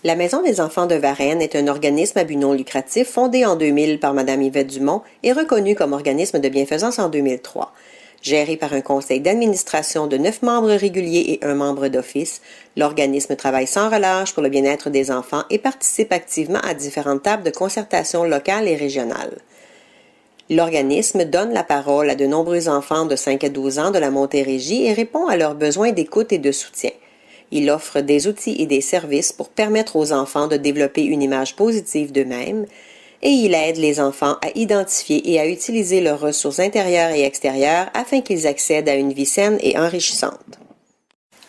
La Maison des enfants de Varennes est un organisme à but non lucratif fondé en 2000 par Mme Yvette Dumont et reconnu comme organisme de bienfaisance en 2003. Géré par un conseil d'administration de 9 membres réguliers et un membre d'office, l'organisme travaille sans relâche pour le bien-être des enfants et participe activement à différentes tables de concertation locales et régionales. L'organisme donne la parole à de nombreux enfants de 5 à 12 ans de la Montérégie et répond à leurs besoins d'écoute et de soutien. Il offre des outils et des services pour permettre aux enfants de développer une image positive d'eux-mêmes et il aide les enfants à identifier et à utiliser leurs ressources intérieures et extérieures afin qu'ils accèdent à une vie saine et enrichissante.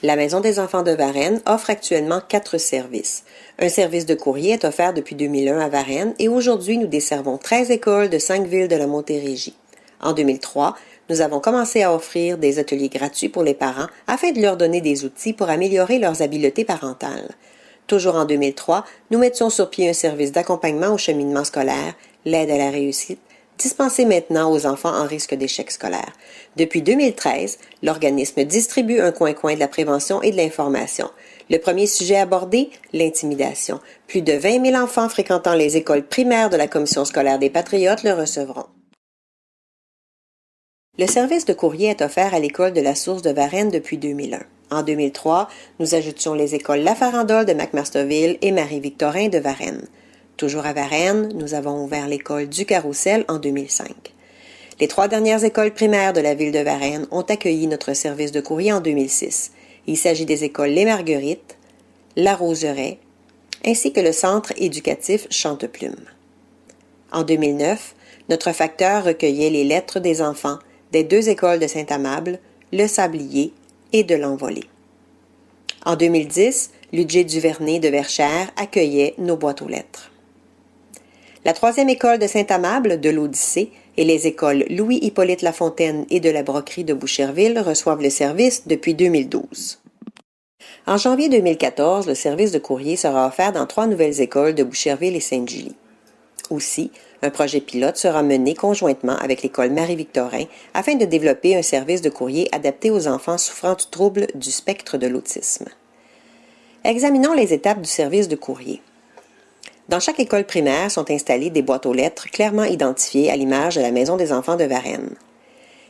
La Maison des enfants de Varennes offre actuellement 4 services. Un service de courrier est offert depuis 2001 à Varennes et aujourd'hui nous desservons 13 écoles de 5 villes de la Montérégie. En 2003, nous avons commencé à offrir des ateliers gratuits pour les parents afin de leur donner des outils pour améliorer leurs habiletés parentales. Toujours en 2003, nous mettions sur pied un service d'accompagnement au cheminement scolaire, l'aide à la réussite, dispensé maintenant aux enfants en risque d'échec scolaire. Depuis 2013, l'organisme distribue un coin-coin de la prévention et de l'information. Le premier sujet abordé, l'intimidation. Plus de 20 000 enfants fréquentant les écoles primaires de la Commission scolaire des Patriotes le recevront. Le service de courrier est offert à l'école de la Source de Varennes depuis 2001. En 2003, nous ajoutions les écoles La Farandole de McMasterville et Marie-Victorin de Varennes. Toujours à Varennes, nous avons ouvert l'école du Carrousel en 2005. Les 3 dernières écoles primaires de la ville de Varennes ont accueilli notre service de courrier en 2006. Il s'agit des écoles Les Marguerites, La Roseraie, ainsi que le centre éducatif Chanteplume. En 2009, notre facteur recueillait les lettres des enfants des 2 écoles de Saint-Amable, Le Sablier et de l'Envolée. En 2010, l'UG Duvernay de Verchères accueillait nos boîtes aux lettres. La 3e école de Saint-Amable, de l'Odyssée, et les écoles Louis-Hippolyte Lafontaine et de la Broquerie de Boucherville reçoivent le service depuis 2012. En janvier 2014, le service de courrier sera offert dans 3 nouvelles écoles de Boucherville et Sainte-Julie. Aussi, un projet pilote sera mené conjointement avec l'école Marie-Victorin afin de développer un service de courrier adapté aux enfants souffrant du trouble du spectre de l'autisme. Examinons les étapes du service de courrier. Dans chaque école primaire sont installées des boîtes aux lettres clairement identifiées à l'image de la Maison des enfants de Varennes.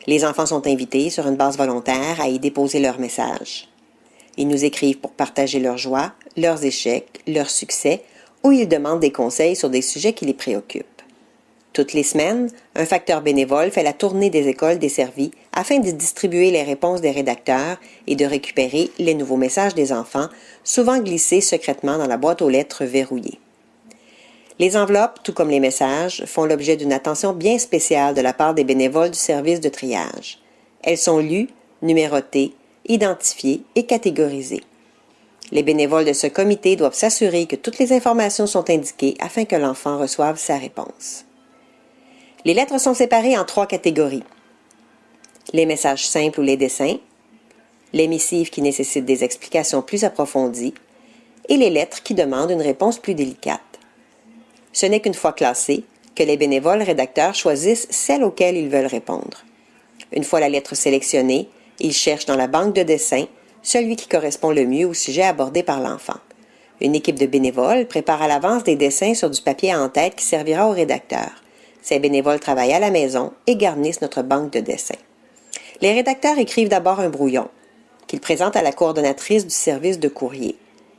Les enfants sont invités sur une base volontaire à y déposer leurs messages. Ils nous écrivent pour partager leur joie, leurs échecs, leurs succès ou ils demandent des conseils sur des sujets qui les préoccupent. Toutes les semaines, un facteur bénévole fait la tournée des écoles desservies afin de distribuer les réponses des rédacteurs et de récupérer les nouveaux messages des enfants, souvent glissés secrètement dans la boîte aux lettres verrouillée. Les enveloppes, tout comme les messages, font l'objet d'une attention bien spéciale de la part des bénévoles du service de triage. Elles sont lues, numérotées, identifiées et catégorisées. Les bénévoles de ce comité doivent s'assurer que toutes les informations sont indiquées afin que l'enfant reçoive sa réponse. Les lettres sont séparées en 3 catégories. Les messages simples ou les dessins, les missives qui nécessitent des explications plus approfondies et les lettres qui demandent une réponse plus délicate. Ce n'est qu'une fois classées que les bénévoles rédacteurs choisissent celles auxquelles ils veulent répondre. Une fois la lettre sélectionnée, ils cherchent dans la banque de dessins celui qui correspond le mieux au sujet abordé par l'enfant. Une équipe de bénévoles prépare à l'avance des dessins sur du papier en tête qui servira au rédacteur. Ces bénévoles travaillent à la maison et garnissent notre banque de dessins. Les rédacteurs écrivent d'abord un brouillon, qu'ils présentent à la coordonnatrice du service de courrier.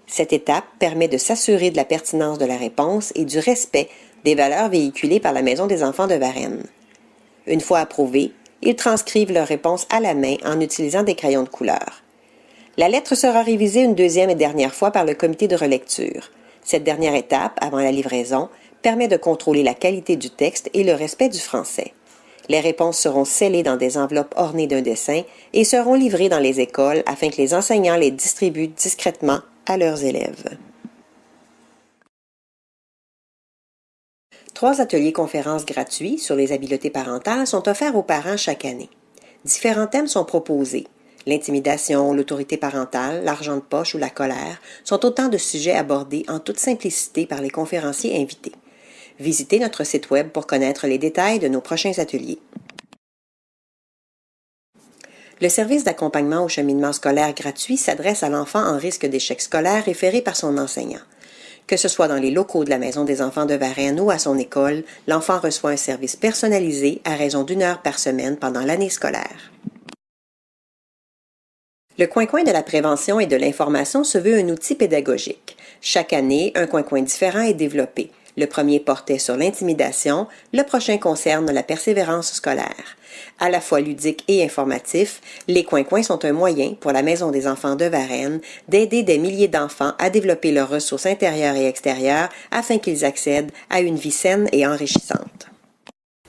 Cette étape permet de s'assurer de la pertinence de la réponse et du respect des valeurs véhiculées par la Maison des enfants de Varennes. Une fois approuvés, ils transcrivent leur réponse à la main en utilisant des crayons de couleur. La lettre sera révisée une 2e et dernière fois par le comité de relecture. Cette dernière étape, avant la livraison, permet de contrôler la qualité du texte et le respect du français. Les réponses seront scellées dans des enveloppes ornées d'un dessin et seront livrées dans les écoles afin que les enseignants les distribuent discrètement à leurs élèves. 3 ateliers conférences gratuits sur les habiletés parentales sont offerts aux parents chaque année. Différents thèmes sont proposés. L'intimidation, l'autorité parentale, l'argent de poche ou la colère sont autant de sujets abordés en toute simplicité par les conférenciers invités. Visitez notre site web pour connaître les détails de nos prochains ateliers. Le service d'accompagnement au cheminement scolaire gratuit s'adresse à l'enfant en risque d'échec scolaire référé par son enseignant. Que ce soit dans les locaux de la Maison des enfants de Varennes ou à son école, l'enfant reçoit un service personnalisé à raison d'1 heure par semaine pendant l'année scolaire. Le coin-coin de la prévention et de l'information se veut un outil pédagogique. Chaque année, un coin-coin différent est développé. Le premier portait sur l'intimidation, le prochain concerne la persévérance scolaire. À la fois ludique et informatif, les coins-coins sont un moyen pour la Maison des enfants de Varennes d'aider des milliers d'enfants à développer leurs ressources intérieures et extérieures afin qu'ils accèdent à une vie saine et enrichissante.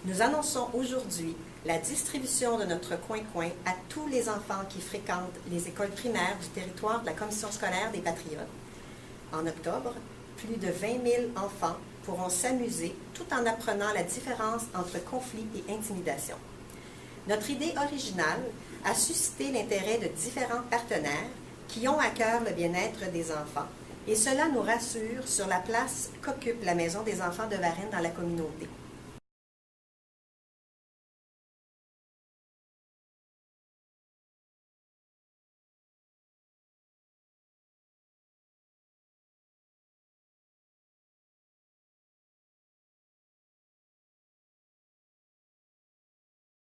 Nous annonçons aujourd'hui la distribution de notre coin-coin à tous les enfants qui fréquentent les écoles primaires du territoire de la Commission scolaire des Patriotes. En octobre, plus de 20 000 enfants pourront s'amuser tout en apprenant la différence entre conflit et intimidation. Notre idée originale a suscité l'intérêt de différents partenaires qui ont à cœur le bien-être des enfants, et cela nous rassure sur la place qu'occupe la Maison des enfants de Varennes dans la communauté.